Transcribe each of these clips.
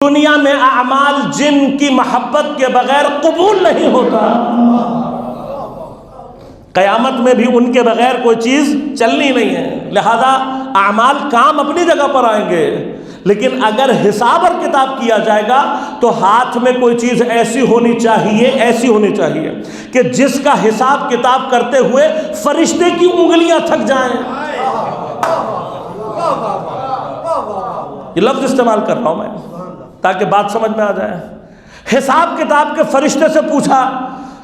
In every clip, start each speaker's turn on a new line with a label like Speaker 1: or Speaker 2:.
Speaker 1: دنیا میں اعمال جن کی محبت کے بغیر قبول نہیں ہوتا، قیامت میں بھی ان کے بغیر کوئی چیز چلنی نہیں ہے۔ لہذا اعمال کام اپنی جگہ پر آئیں گے، لیکن اگر حساب اور کتاب کیا جائے گا تو ہاتھ میں کوئی چیز ایسی ہونی چاہیے کہ جس کا حساب کتاب کرتے ہوئے فرشتے کی انگلیاں تھک جائیں۔ یہ لفظ استعمال کر رہا ہوں میں تاکہ بات سمجھ میں آ جائے۔ حساب کتاب کے فرشتے سے پوچھا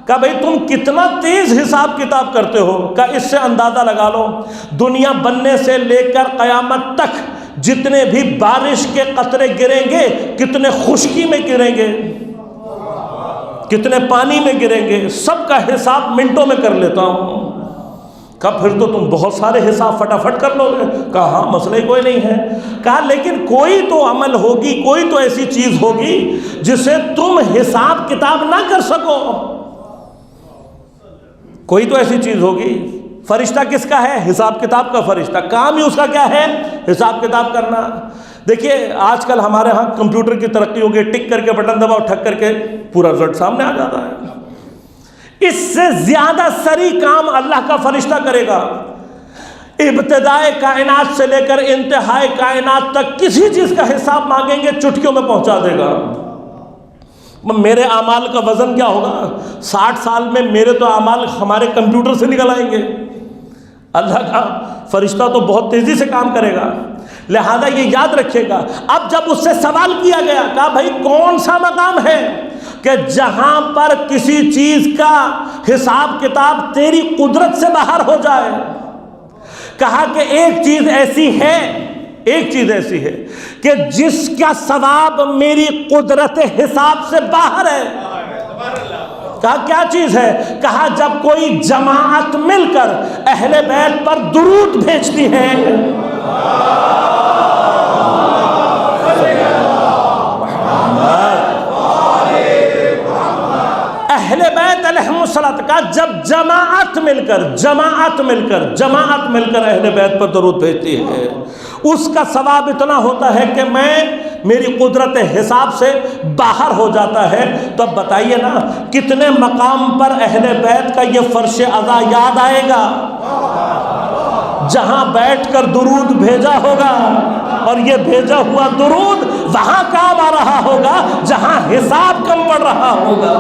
Speaker 1: کہ بھئی تم کتنا تیز حساب کتاب کرتے ہو؟ کہ اس سے اندازہ لگا لو دنیا بننے سے لے کر قیامت تک جتنے بھی بارش کے قطرے گریں گے کتنے خشکی میں گریں گے، کتنے پانی میں گریں گے، سب کا حساب منٹوں میں کر لیتا ہوں۔ کہا پھر تو تم بہت سارے حساب فٹافٹ کر لو گے۔ کہا ہاں مسئلہ کوئی نہیں ہے۔ کہا لیکن کوئی تو عمل ہوگی، کوئی تو ایسی چیز ہوگی جسے تم حساب کتاب نہ کر سکو، کوئی تو ایسی چیز ہوگی۔ فرشتہ کس کا ہے؟ حساب کتاب کا فرشتہ، کام ہی اس کا کیا ہے؟ حساب کتاب کرنا۔ دیکھیے آج کل ہمارے ہاں کمپیوٹر کی ترقی ہو گئی، ٹک کر کے بٹن دباؤ ٹھک کر کے پورا رزلٹ سامنے آ جاتا ہے۔ اس سے زیادہ سری کام اللہ کا فرشتہ کرے گا۔ ابتدائے کائنات سے لے کر انتہائی کائنات تک کسی چیز کا حساب مانگیں گے چٹکیوں میں پہنچا دے گا۔ میرے اعمال کا وزن کیا ہوگا؟ 60 سال میں میرے تو اعمال ہمارے کمپیوٹر سے نکل آئیں گے۔ اللہ کا فرشتہ تو بہت تیزی سے کام کرے گا۔ لہذا یہ یاد رکھے گا۔ اب جب اس سے سوال کیا گیا کہا بھائی کون سا مقام ہے کہ جہاں پر کسی چیز کا حساب کتاب تیری قدرت سے باہر ہو جائے؟ کہا کہ ایک چیز ایسی ہے کہ جس کا ثواب میری قدرت حساب سے باہر ہے۔ کہا کیا چیز ہے؟ کہا جب کوئی جماعت مل کر اہل بیت پر درود بھیجتی ہے، اہل بیت علیہم الصلوۃ کا جب جماعت مل کر اہل بیت پر درود بھیجتی ہے، اس کا ثواب اتنا ہوتا ہے کہ میری قدرت حساب سے باہر ہو جاتا ہے۔ تو اب بتائیے نا کتنے مقام پر اہل بیت کا یہ فرش ادا یاد آئے گا؟ جہاں بیٹھ کر درود بھیجا ہوگا، اور یہ بھیجا ہوا درود وہاں کام آ رہا ہوگا جہاں حساب کم پڑ رہا ہوگا۔